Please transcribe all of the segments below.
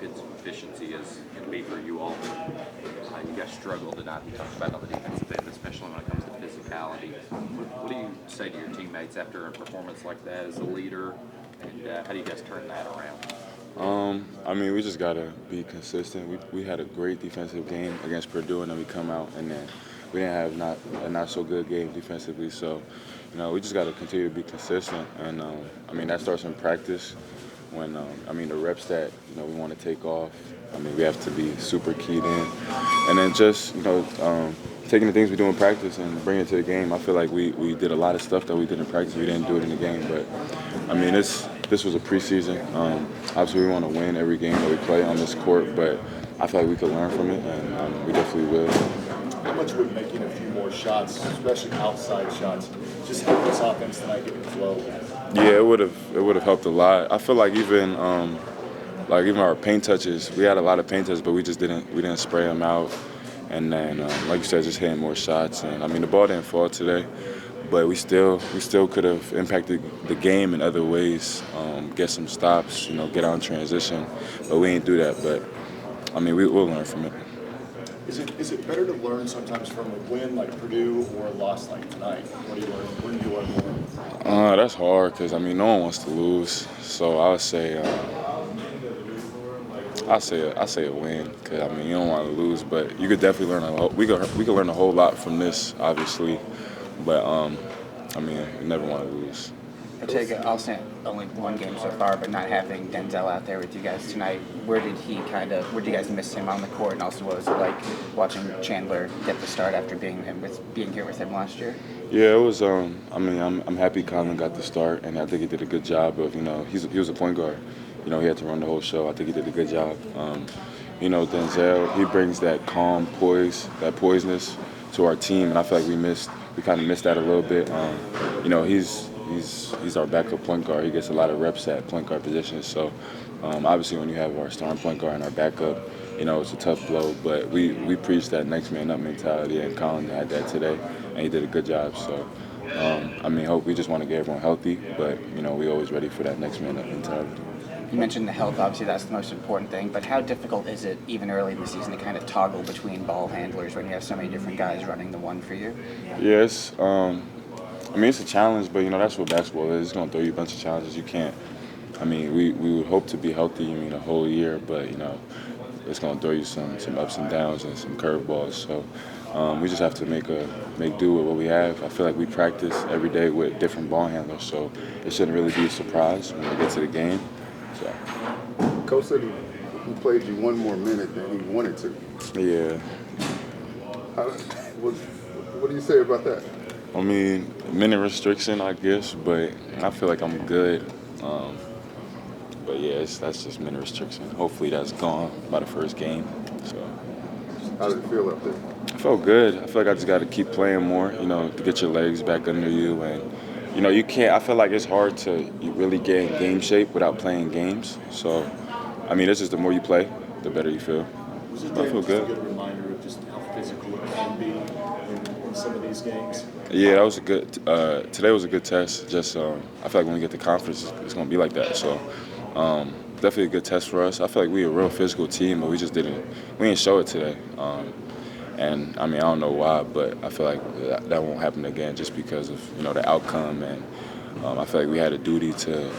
defensive efficiency is going to be for you all. You guys struggled tonight. You talked about on the defensive end, especially when it comes to physicality. What do you say to your teammates after a performance like that as a leader, and how do you guys turn that around? I mean, we just gotta be consistent. We had a great defensive game against Purdue, and then we come out and then we didn't have a not so good game defensively. So, we just gotta continue to be consistent. And I mean, that starts in practice. When the reps that we want to take off. I mean, we have to be super keyed in, and then just taking the things we do in practice and bringing it to the game. I feel like we did a lot of stuff that we did in practice. We didn't do it in the game, but I mean, this was a preseason. Obviously, we want to win every game that we play on this court, but I feel like we could learn from it, and we definitely will. How much would making a few more shots, especially outside shots, just help this offense tonight get in flow? Yeah, it would have helped a lot. I feel like even our paint touches, we had a lot of paint touches, but we didn't spray them out. And then, like you said, just hitting more shots. And I mean, the ball didn't fall today, but we still could have impacted the game in other ways. Get some stops, get on transition, but we didn't do that. But I mean, we'll learn from it. Is it better to learn sometimes from a win like Purdue or a loss like tonight? What do you learn? When do you learn more? That's hard because I mean no one wants to lose. So I would say I say a win because I mean you don't want to lose, but you could definitely learn a lot. We could learn a whole lot from this, obviously, but I mean you never want to lose. Otega, also only one game so far, but not having Denzel out there with you guys tonight, where did you guys miss him on the court, and also what was it like watching Chandler get the start after being here with him last year? Yeah, it was. I mean, I'm happy Colin got the start, and I think he did a good job of. He was a point guard. He had to run the whole show. I think he did a good job. Denzel, he brings that calm poise, that poiseness to our team, and I feel like we kind of missed that a little bit. He's our backup point guard. He gets a lot of reps at point guard positions. So obviously when you have our starting point guard and our backup, it's a tough blow. But we preach that next man up mentality, and Colin had that today, and he did a good job. So I mean, we just want to get everyone healthy, but we always ready for that next man up mentality. You mentioned the health, obviously that's the most important thing, but how difficult is it, even early in the season, to kind of toggle between ball handlers when you have so many different guys running the one for you? Yes. I mean, it's a challenge, but, that's what basketball is. It's going to throw you a bunch of challenges. You can't – I mean, we would hope to be healthy, the whole year, but, it's going to throw you some ups and downs and some curveballs. So we just have to make do with what we have. I feel like we practice every day with different ball handlers, so it shouldn't really be a surprise when we get to the game. So. Coach said he played you one more minute than he wanted to. Yeah. What do you say about that? I mean, minute restriction, I guess, but I feel like I'm good. But yeah, that's just minute restriction. Hopefully that's gone by the first game. So. How did it feel up there? I felt good. I feel like I just got to keep playing more, to get your legs back under you. And, you can't – I feel like it's hard to really get in game shape without playing games. So, I mean, it's just the more you play, the better you feel. I feel good. A good reminder of just how physical it can be in some of these games. Yeah, that was a good. Today was a good test. Just I feel like when we get to conference, it's going to be like that. So definitely a good test for us. I feel like we're a real physical team, but we didn't show it today. And I mean, I don't know why, but I feel like that won't happen again just because of the outcome. And I feel like we had a duty to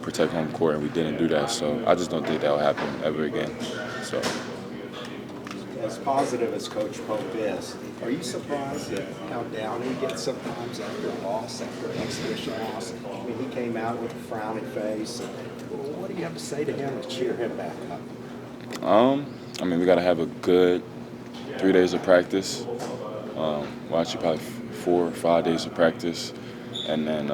protect home court, and we didn't do that. So I just don't think that will happen ever again. So. As positive as Coach Pope is, are you surprised at how down he gets sometimes after a loss, after an exhibition loss? I mean, he came out with a frowny face. What do you have to say to him to cheer him back up? I mean, we got to have a good 3 days of practice. Well, actually, probably 4 or 5 days of practice, and then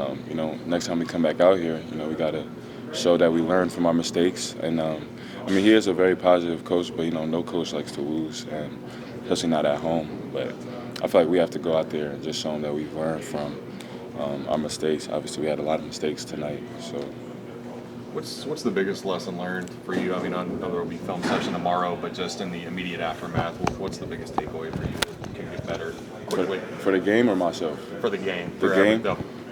next time we come back out here, we got to show that we learn from our mistakes. And I mean, he is a very positive coach, but no coach likes to lose, and especially not at home. But I feel like we have to go out there and just show them that we've learned from our mistakes. Obviously, we had a lot of mistakes tonight. So, what's the biggest lesson learned for you? I mean, I know there will be film session tomorrow, but just in the immediate aftermath, what's the biggest takeaway for you that can get better quickly? For the game or myself? For the game. The game.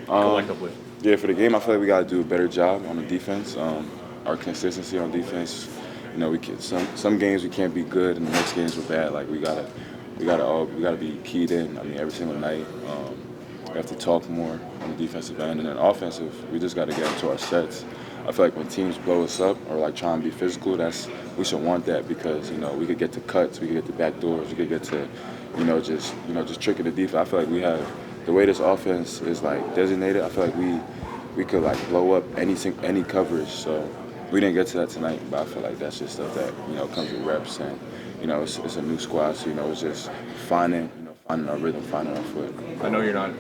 Collectively. Yeah, for the game, I feel like we got to do a better job on the defense. Our consistency on defense, you know, some games we can't be good, and the next games we're bad. Like we gotta be keyed in. I mean, every single night. We have to talk more on the defensive end, and then offensive, we just got to get into our sets. I feel like when teams blow us up or like try and be physical, we should want that because, you know, we could get to cuts, we could get to back doors, we could get to, just tricking the defense. I feel like we have the way this offense is like designated. I feel like we could like blow up any coverage. So we didn't get to that tonight, but I feel like that's just stuff that, you know, comes with reps, and, you know, it's a new squad, so, you know, it's just finding our rhythm, finding our foot. I know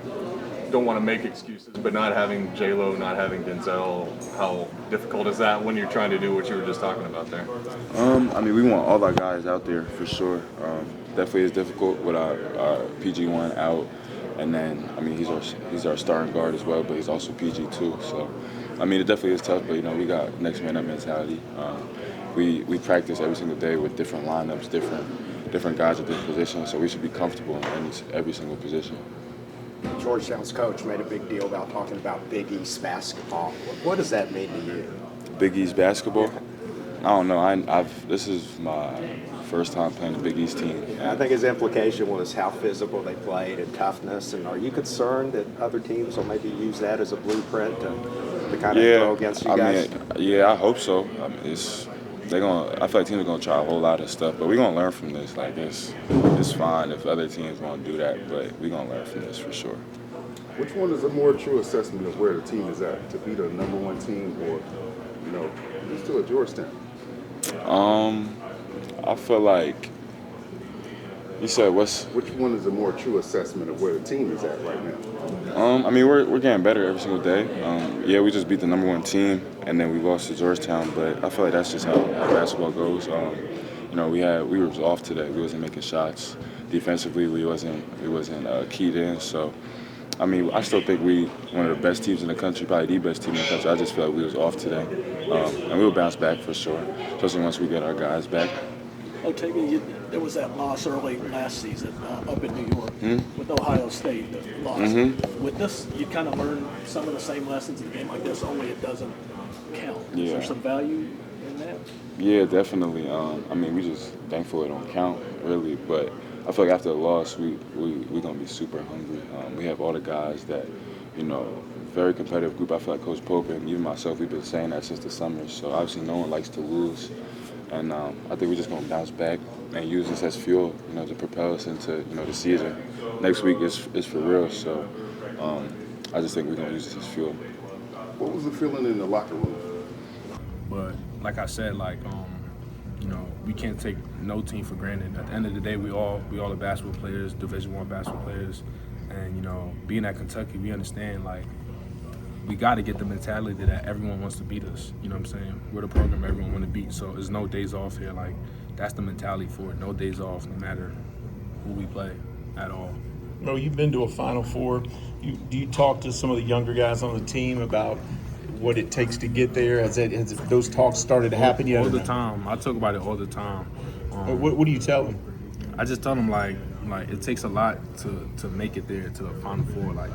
don't want to make excuses, but not having J-Lo, not having Denzel, how difficult is that when you're trying to do what you were just talking about there? I mean, we want all our guys out there for sure. Definitely is difficult with our PG1 out, and then I mean he's our starting guard as well, but he's also PG too. So I mean it definitely is tough, but you know we got next man up mentality. We practice every single day with different lineups, different guys at different positions, so we should be comfortable in every single position. Georgetown's coach made a big deal about talking about Big East basketball. What does that mean to you? Big East basketball? I don't know. This is my first time playing a Big East team. I think his implication was how physical they played and toughness. And are you concerned that other teams will maybe use that as a blueprint to kind of go against you guys? I hope so. I mean, I feel like teams are gonna try a whole lot of stuff, but we're gonna learn from this. Like it's fine if other teams want to do that, but we're gonna learn from this for sure. Which one is a more true assessment of where the team is at? To be the number one team, or, you know, you're still at Georgetown? I feel like you said which one is a more true assessment of where the team is at right now? I mean, we're getting better every single day. We just beat the number one team, and then we lost to Georgetown. But I feel like that's just how basketball goes. You know, we were off today. We wasn't making shots. Defensively, we wasn't keyed in. So, I mean, I still think we one of the best teams in the country, probably the best team in the country. I just feel like we was off today, and we'll bounce back for sure, especially once we get our guys back. Otega, there was that loss early last season up in New York with Ohio State, the loss. With this, you kind of learn some of the same lessons in a game like this, only it doesn't count. Is there some value in that? Yeah, definitely. I mean, we just thankful it don't count, really. But I feel like after the loss, we're going to be super hungry. We have all the guys that, you know, very competitive group. I feel like Coach Pope and even myself, we've been saying that since the summer. So obviously no one likes to lose. And I think we're just going to bounce back and use this as fuel, you know, to propel us into, you know, the season. Next week is for real, so I just think we're going to use this as fuel. What was the feeling in the locker room? But like I said, you know, we can't take no team for granted. At the end of the day, we all are basketball players, Division I basketball players, and you know, being at Kentucky, we understand we got to get the mentality that everyone wants to beat us. You know what I'm saying? We're the program everyone want to beat, so there's no days off here. That's the mentality for it. No days off, no matter who we play at all. No, you've been to a Final Four. Do you talk to some of the younger guys on the team about what it takes to get there? Has those talks started to happen yet? All the time. I talk about it all the time. What do you tell them? I just tell them like it takes a lot to make it there to the Final Four.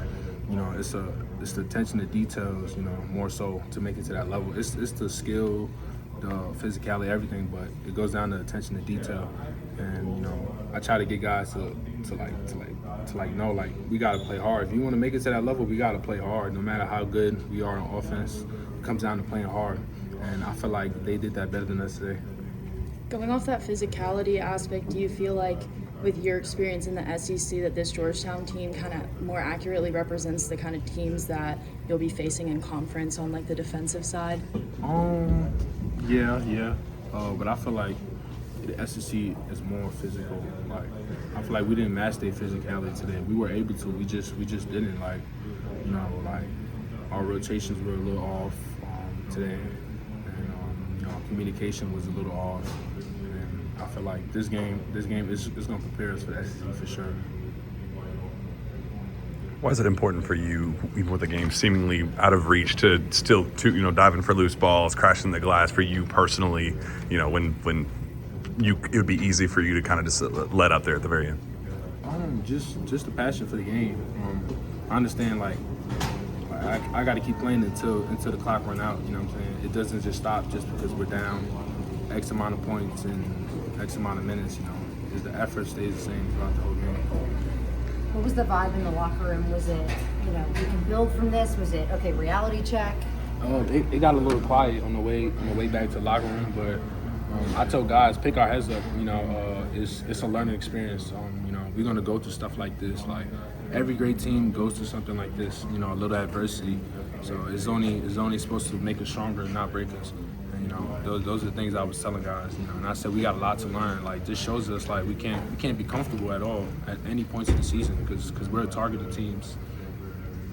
You know, it's the attention to details, you know, more so to make it to that level. It's the skill, the physicality, everything, but it goes down to attention to detail. And you know, I try to get guys to know we gotta play hard. If you want to make it to that level, we gotta play hard. No matter how good we are on offense, it comes down to playing hard. And I feel like they did that better than us today. Going off that physicality aspect, do you feel like with your experience in the SEC that this Georgetown team kind of more accurately represents the kind of teams that you'll be facing in conference on the defensive side? Yeah. But I feel like the SEC is more physical. I feel like we didn't match their physicality today. We were able to. We just didn't. You know, our rotations were a little off today, and you know, our communication was a little off. I feel like this game is going to prepare us for the SEC for sure. Why is it important for you, even with the game seemingly out of reach, to still diving for loose balls, crashing the glass for you personally? You know, when it would be easy for you to kind of just let up there at the very end. Just the passion for the game. I understand I got to keep playing until the clock run out. You know what I'm saying? It doesn't just stop just because we're down. X amount of points in X amount of minutes, you know, is the effort stays the same throughout the whole game. What was the vibe in the locker room? Was it, you know, we can build from this? Was it, okay, reality check? It got a little quiet on the way back to the locker room, but I told guys, pick our heads up. You know, it's a learning experience. You know, we're gonna go through stuff like this. Like every great team goes through something like this. You know, a little adversity. So it's only supposed to make us stronger and not break us. And, you know, those are the things I was telling guys. You know, and I said we got a lot to learn. Like this shows us like we can't be comfortable at all at any points of the season because we're targeted teams.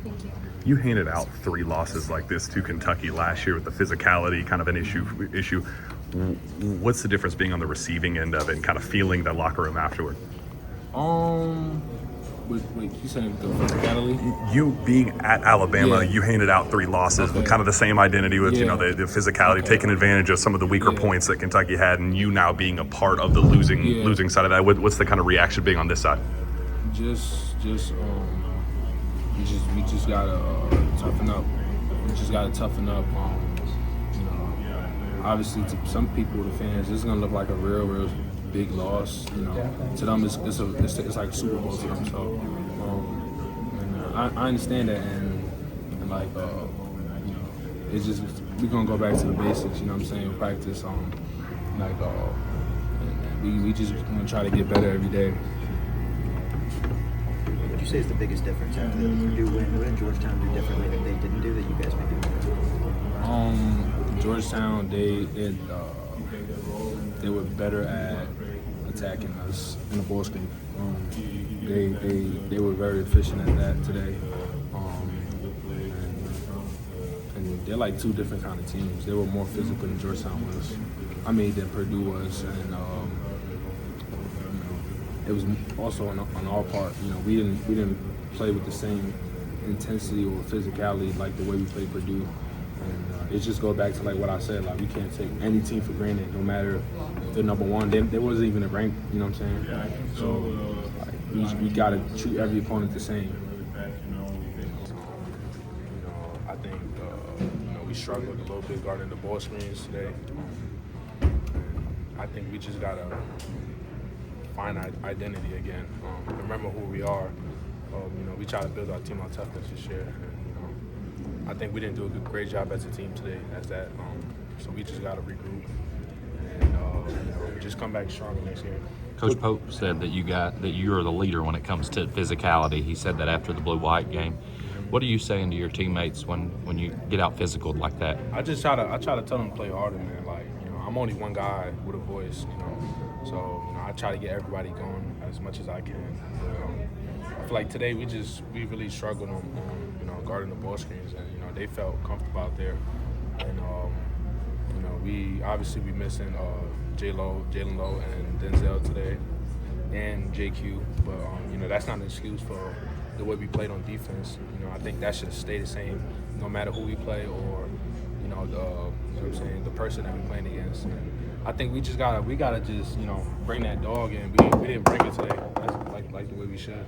Thank you. You handed out 3 losses like this to Kentucky last year with the physicality kind of an issue. What's the difference being on the receiving end of it and kind of feeling the locker room afterward? Wait, you saying the physicality? You being at Alabama, Yeah. You handed out 3 losses with kind of the same identity with, you know, the physicality, taking advantage of some of the weaker points that Kentucky had, and you now being a part of the losing side of that. What's the kind of reaction being on this side? We just gotta toughen up. We just gotta toughen up. You know, obviously to some people, the fans, it's gonna look like a real big loss. You know, to them it's like a Super Bowl to them. So, and I understand that, and like you know, it's just we're gonna go back to the basics. You know what I'm saying? Practice and we just gonna try to get better every day. What would you say is the biggest difference after the Purdue win? What did Georgetown do differently that they didn't do that you guys may do? Georgetown, they were better at attacking us in the ball screen. They were very efficient at that today. And they're like 2 different kind of teams. They were more physical than Georgetown was. Than Purdue was, and it was also on our part. You know, we didn't play with the same intensity or physicality like the way we played Purdue. And it just goes back to like what I said. Like we can't take any team for granted, no matter if they're number one. They wasn't even a rank. You know what I'm saying? So like, we gotta treat every opponent the same. You know, I think we struggled a little bit guarding the ball screens today. I think we just gotta find our identity again. Remember who we are. You know, we try to build our team on toughness this year. And, you know, I think we didn't do a great job as a team today as that. So we just gotta regroup and you know, just come back stronger next year. Coach Pope said that you are the leader when it comes to physicality. He said that after the blue-white game. What are you saying to your teammates when you get out physical like that? I try to tell them to play harder, man. Like, you know, I'm only one guy with a voice, you know. So, you know, I try to get everybody going as much as I can. I feel like today we really struggled on you know, guarding the ball screens, and you know, they felt comfortable out there. And you know, we missing Jalen Lowe and Denzel today, and JQ. But you know, that's not an excuse for the way we played on defense. You know, I think that should stay the same no matter who we play or you know what I'm saying, the person that we're playing against. And I think we gotta just you know, bring that dog in. We didn't bring it today. That's like the way we should.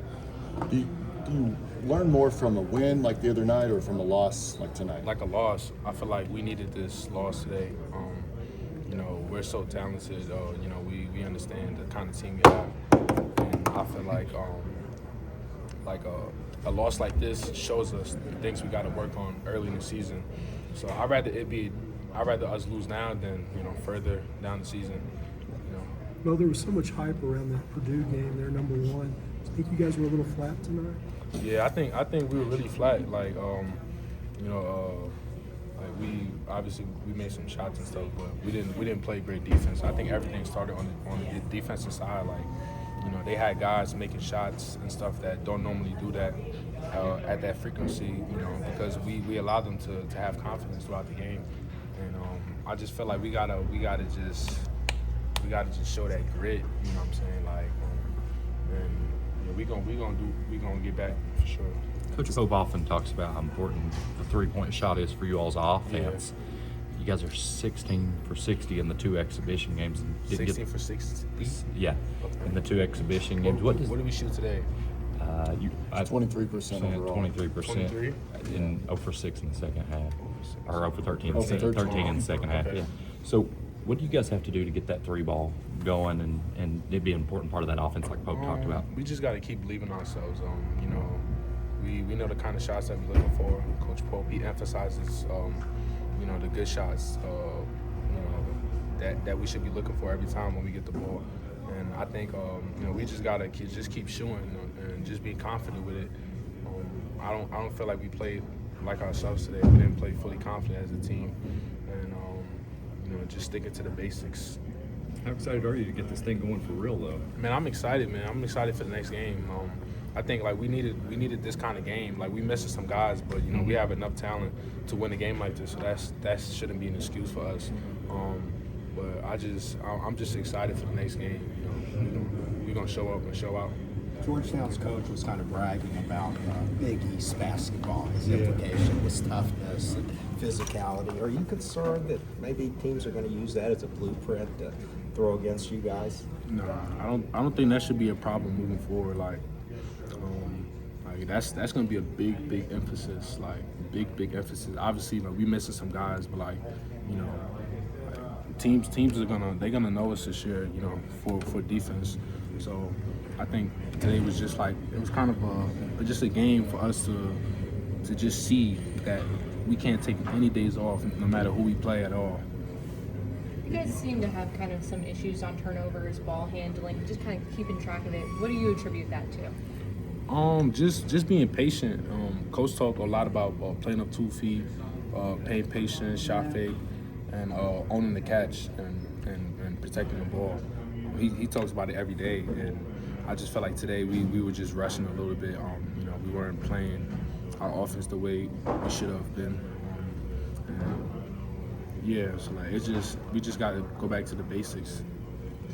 Do you learn more from a win like the other night or from a loss like tonight? Like a loss, I feel like we needed this loss today. You know, we're so talented. You know, we understand the kind of team we have, and I feel like a loss like this shows us the things we got to work on early in the season. So I'd rather us lose now than you know, further down the season. You know. Well, there was so much hype around that Purdue game. They're number 1. Do you think you guys were a little flat tonight? Yeah, I think we were really flat. Like you know, like we made some shots and stuff, but we didn't play great defense. I think everything started on the defensive side. Like, you know, they had guys making shots and stuff that don't normally do that at that frequency. You know, because we allowed them to have confidence throughout the game, and I just feel like we gotta just show that grit. You know what I'm saying? Like, and we gonna get back for sure. Coach Pope often talks about how important the three-point shot is for you all's offense. Yeah. You guys are 16 for 60 in the 2 exhibition games. 16 for 60? Yeah, in the 2 exhibition games. What did we shoot today? 23% overall. 23%. And 0 for 6 in the second half. Or 0 for 13. 13 in the second half. Okay. Yeah. So What do you guys have to do to get that 3 ball going and it be an important part of that offense like Pope talked about? We just got to keep believing in ourselves. You know, we know the kind of shots that we're looking for. Coach Pope, he emphasizes, you know, the good shots, you know, that we should be looking for every time when we get the ball. And I think, you know, we just got to keep shooting and just be confident with it. I don't feel like we played like ourselves today. We didn't play fully confident as a team. And, you know, just sticking to the basics. How excited are you to get this thing going for real, though? Man, I'm excited, man. I'm excited for the next game. I think like we needed this kind of game. Like we missed some guys, but you know we have enough talent to win a game like this. So that shouldn't be an excuse for us. But I'm just excited for the next game. You know, we're gonna show up and show out. Georgetown's coach was kind of bragging about Big East basketball, his implication was toughness and physicality. Are you concerned that maybe teams are going to use that as a blueprint to throw against you guys? No, I don't think that should be a problem moving forward. Like that's going to be a big emphasis. Like big emphasis. Obviously, like we missing some guys, but like you know, teams are gonna know us this year. You know, for defense. So I think today was just like it was kind of just a game for us to just see that we can't take any days off no matter who we play at all. You guys seem to have kind of some issues on turnovers, ball handling, just kind of keeping track of it. What do you attribute that to? Just being patient. Coach talked a lot about playing up 2 feet, paying patience, shot fake, and owning the catch and protecting the ball. He talks about it every day, and I just felt like today we were just rushing a little bit. You know, we weren't playing our offense the way we should have been. Yeah, so like we just got to go back to the basics.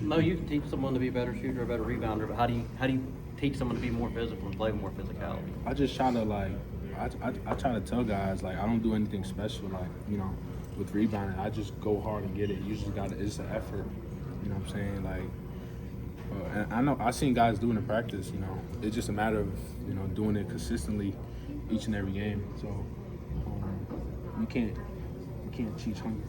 Mo, you can teach someone to be a better shooter, a better rebounder, but how do you teach someone to be more physical and play more physicality? I just try to like I try to tell guys like I don't do anything special. Like you know, with rebounding, I just go hard and get it. You just got it's an effort. You know what I'm saying? Like, and I know I've seen guys doing it in practice. You know, it's just a matter of doing it consistently each and every game. So you can't teach hunger.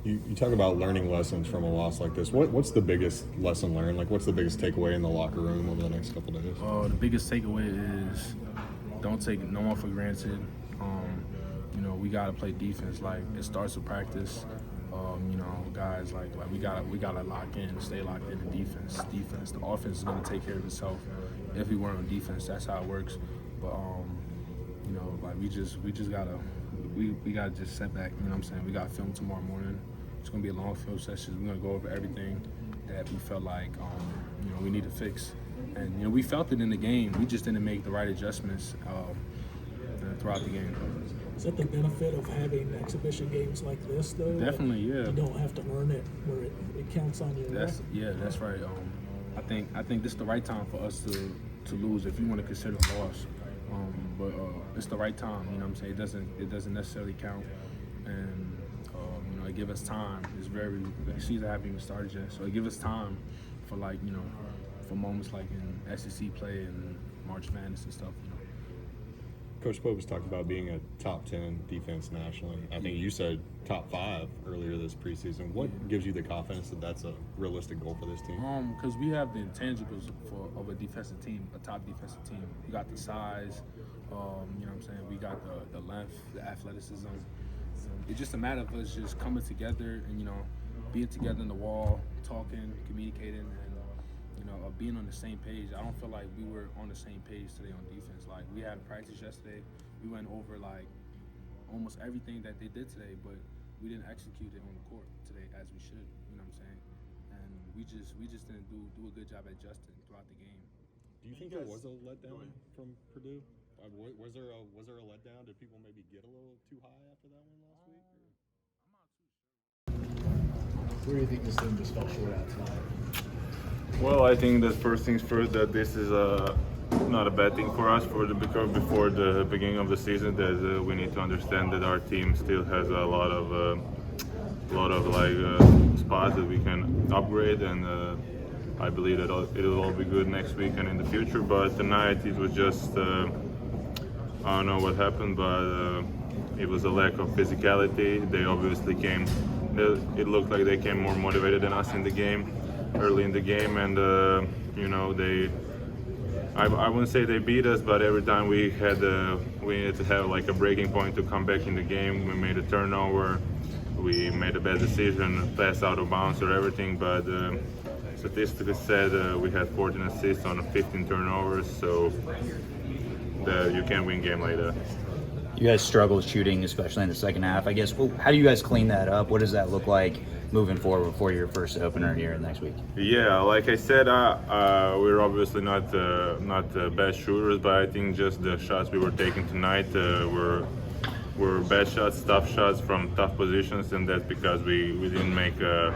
You talk about learning lessons from a loss like this. What's the biggest lesson learned? Like, what's the biggest takeaway in the locker room over the next couple of days? The biggest takeaway is don't take no one for granted. We gotta play defense. Like it starts with practice. Guys, like we gotta lock in, stay locked in the defense. The offense is gonna take care of itself if we weren't on defense. That's how it works. But we gotta just set back. You know what I'm saying? We got film tomorrow morning. It's gonna be a long film session. We're gonna go over everything that we felt like we need to fix. And we felt it in the game. We just didn't make the right adjustments throughout the game. Is that the benefit of having exhibition games like this, though? Definitely, yeah. You don't have to learn it where it counts on you. That's right. I think this is the right time for us to lose if you want to consider a loss. But it's the right time. You know what I'm saying? It doesn't necessarily count, and it give us time. The season haven't even started yet, so it give us time for for moments like in SEC play and March Madness and stuff. Coach Pope was talking about being a top 10 defense nationally. I think you said top 5 earlier this preseason. What gives you the confidence that that's a realistic goal for this team? Because we have the intangibles of a defensive team, a top defensive team. We got the size, you know what I'm saying? We got the length, the athleticism. It's just a matter of us just coming together and, being together in the wall, talking, communicating, and being on the same page. I don't feel like we were on the same page today on defense. Like we had practice yesterday, we went over like almost everything that they did today, but we didn't execute it on the court today as we should. You know what I'm saying? And we just didn't do a good job adjusting throughout the game. Do you think there was a letdown from Purdue? Was there a letdown? Did people maybe get a little too high after that one last week? Where do you think this team just fell short at tonight? Well, I think that first things first, that this is not a bad thing for us because before the beginning of the season, that we need to understand that our team still has a lot of spots that we can upgrade, and I believe that it'll all be good next week and in the future. But tonight it was just I don't know what happened, but it was a lack of physicality. They obviously came it looked like they came more motivated than us in the game, early in the game, and you know, I wouldn't say they beat us, but every time we needed to have like a breaking point to come back in the game. We made a turnover, we made a bad decision, pass out of bounds or everything, but statistics said we had 14 assists on 15 turnovers, so you can't win a game like that. You guys struggled shooting, especially in the second half. I guess, well, how do you guys clean that up? What does that look like moving forward before your first opener here next week? Yeah, like I said, we're obviously not bad shooters, but I think just the shots we were taking tonight were bad shots, tough shots from tough positions, and that's because we didn't make the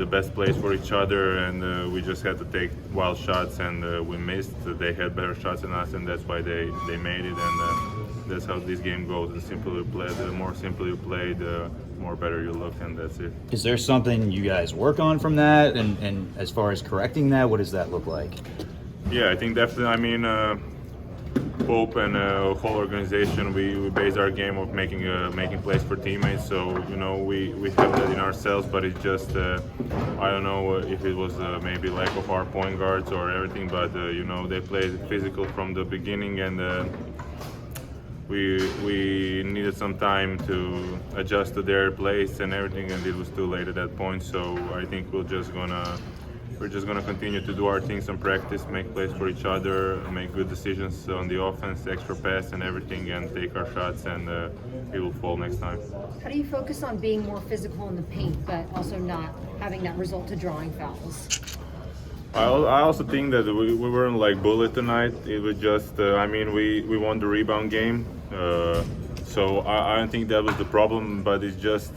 best plays for each other, and we just had to take wild shots, and we missed. They had better shots than us, and that's why they made it, and that's how this game goes. The simpler you play, the more simply you play, the more better you look, and that's it. Is there something you guys work on from that, and as far as correcting that, what does that look like? Yeah, I think definitely. I mean, Pope and whole organization, we base our game of making plays for teammates. So you know, we have that in ourselves, but it's just I don't know if it was maybe lack of our point guards or everything, but you know, they played physical from the beginning, and we needed some time to adjust to their place and everything, and it was too late at that point. So I think we're just gonna continue to do our things and practice, make plays for each other, make good decisions on the offense, extra pass and everything, and take our shots, and it will fall next time. How do you focus on being more physical in the paint, but also not having that result to drawing fouls? I also think that we weren't like bullied tonight. It was just, I mean, we won the rebound game, so I don't think that was the problem. But it's just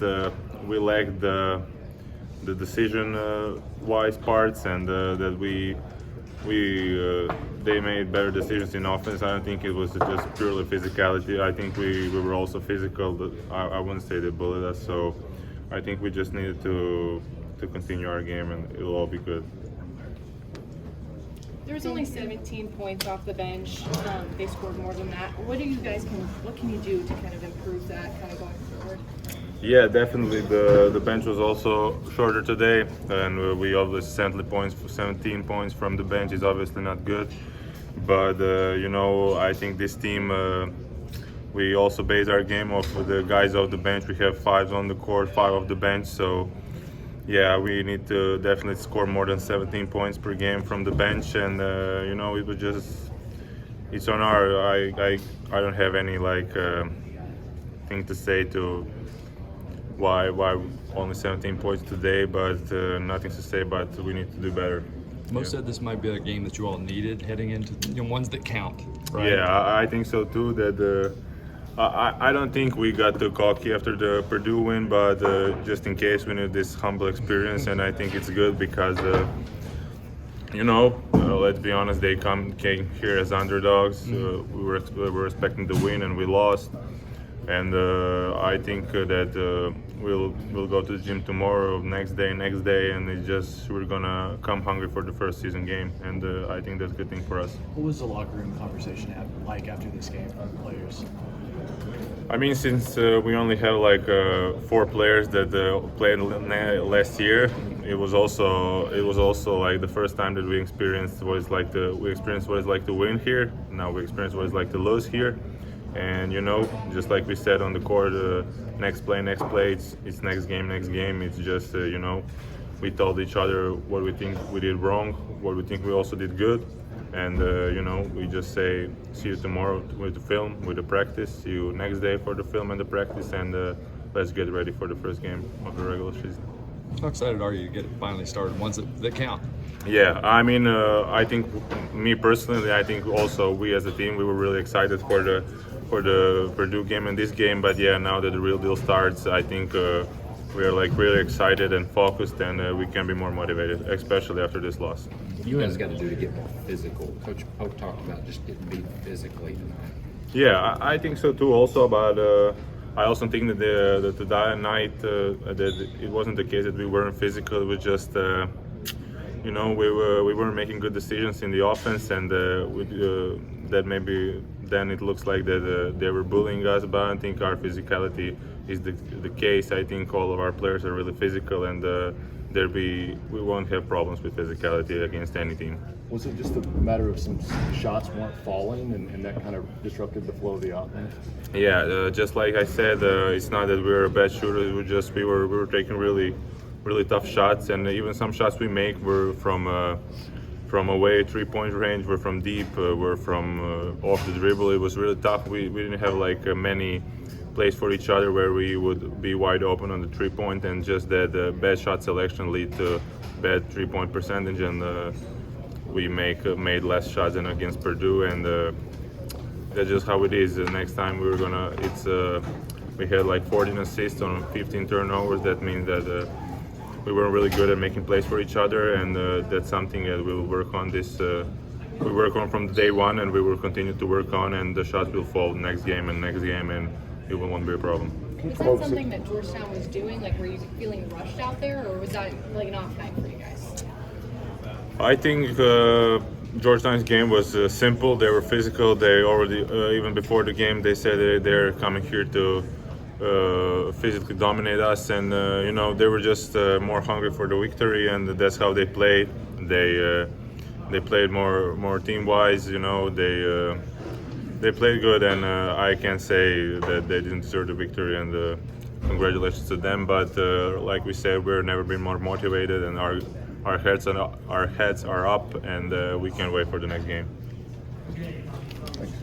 we lacked the decision-wise parts, and that they made better decisions in offense. I don't think it was just purely physicality. I think we were also physical, but I wouldn't say they bullied us. So I think we just needed to continue our game, and it'll all be good. There was only 17 points off the bench. They scored more than that. What can you do to kind of improve that kind of going forward? Yeah, definitely. The bench was also shorter today, and we obviously 17 points from the bench is obviously not good. But you know, I think this team, we also base our game off of the guys off the bench. We have 5 on the court, 5 off the bench, so. Yeah, we need to definitely score more than 17 points per game from the bench, and you know, it was just, it's on our. I don't have any thing to say to why only 17 points today, but nothing to say. But we need to do better. Most said this might be a game that you all needed heading into ones that count, right? Yeah, I think so too. That. I don't think we got too cocky after the Purdue win, but just in case we need this humble experience, and I think it's good because, you know, let's be honest, they came here as underdogs. We were expecting to win, and we lost. And I think that we'll go to the gym tomorrow, next day, and it's just we're gonna come hungry for the first season game, and I think that's a good thing for us. What was the locker room conversation like after this game from the players? I mean, since we only have 4 players that played last year, it was also like the first time that we experienced what it's like to win here. Now we experience what it's like to lose here, and you know, just like we said on the court, next play, it's next game. It's just you know, we told each other what we think we did wrong, what we think we also did good. And you know, we just say, see you tomorrow with the film, with the practice. See you next day for the film and the practice, and let's get ready for the first game of the regular season. How excited are you to get it finally started, ones that count? Yeah, I mean, I think me personally, I think also we as a team, we were really excited for the Purdue game and this game. But yeah, now that the real deal starts, I think we are really excited and focused, and we can be more motivated, especially after this loss. What you guys got to do to get more physical? Coach Pope talked about just getting beat physically tonight. Yeah, I think so too. Also, but I also think that the night that it wasn't the case that we weren't physical. It was just you know, we weren't making good decisions in the offense, and that maybe then it looks like that they were bullying us. But I think our physicality the case. I think all of our players are really physical, and we won't have problems with physicality against any team. Was it just a matter of some shots weren't falling and that kind of disrupted the flow of the offense? Yeah, just like I said, it's not that we're a bad shooter. We were taking really tough shots, and even some shots we make were from away 3-point range, were from deep, were from off the dribble. It was really tough. We didn't have like many plays for each other where we would be wide open on the 3-point, and just that bad shot selection lead to bad 3-point percentage, and we made less shots than against Purdue, and that's just how it is. Next time we had like 14 assists on 15 turnovers. That means that we weren't really good at making plays for each other, and that's something that we will work on we work on from day one, and we will continue to work on, and the shots will fall next game, and it won't be a problem. Was that something that Georgetown was doing? Like, were you feeling rushed out there, or was that like an off night for you guys? I think Georgetown's game was simple. They were physical. They already, even before the game, they said they're coming here to physically dominate us, and they were just more hungry for the victory, and that's how they played. They played more team-wise. They played good, and I can't say that they didn't deserve the victory, and congratulations to them. But like we said, we've never been more motivated, and our heads are up, and we can't wait for the next game.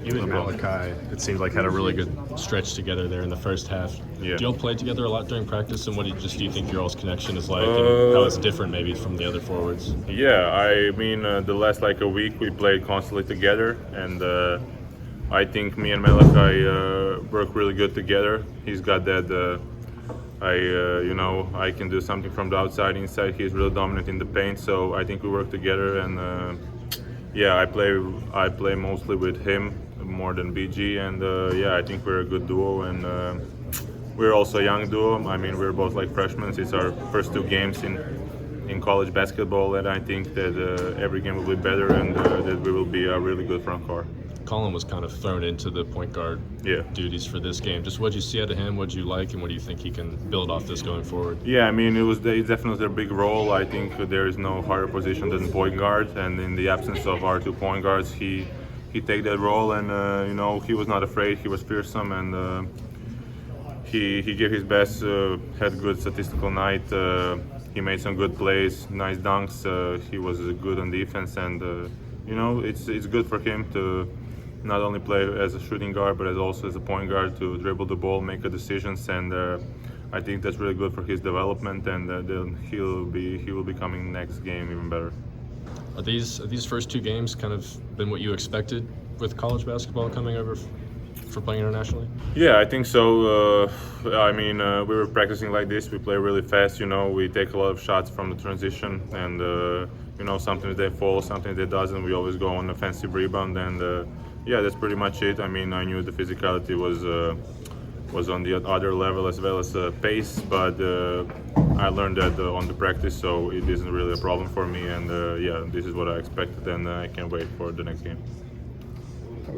You and Malachi, it seemed like had a really good stretch together there in the first half. Yeah. Do y'all play together a lot during practice, and what do you think your all's connection is like, and how it's different maybe from the other forwards? Yeah, I mean, the last like a week we played constantly together, and I think me and Malachi work really good together. He's got that. I can do something from the outside, inside. He's really dominant in the paint, so I think we work together. And I play mostly with him more than BG, and I think we're a good duo, and we're also a young duo. I mean, we're both like freshmen. It's our first 2 games in college basketball, and I think that every game will be better, and that we will be a really good front court. Colin was kind of thrown into the point guard duties for this game. Just what did you see out of him? What did you like, and what do you think he can build off this going forward? Yeah, I mean, it's definitely a big role. I think there is no harder position than point guard, and in the absence of our 2 point guards, he take that role, and he was not afraid. He was fearsome, and he gave his best. Had a good statistical night. He made some good plays, nice dunks. He was good on defense, and it's good for him to not only play as a shooting guard, but also as a point guard, to dribble the ball, make decisions, and I think that's really good for his development, and then he will be coming next game even better. Are these first 2 games kind of been what you expected with college basketball coming over for playing internationally? Yeah, I think so. We were practicing like this. We play really fast. We take a lot of shots from the transition, and sometimes they fall, sometimes they doesn't. We always go on offensive rebound, and that's pretty much it. I mean, I knew the physicality was on the other level as well as pace, but I learned that on the practice, so it isn't really a problem for me. And this is what I expected, and I can't wait for the next game.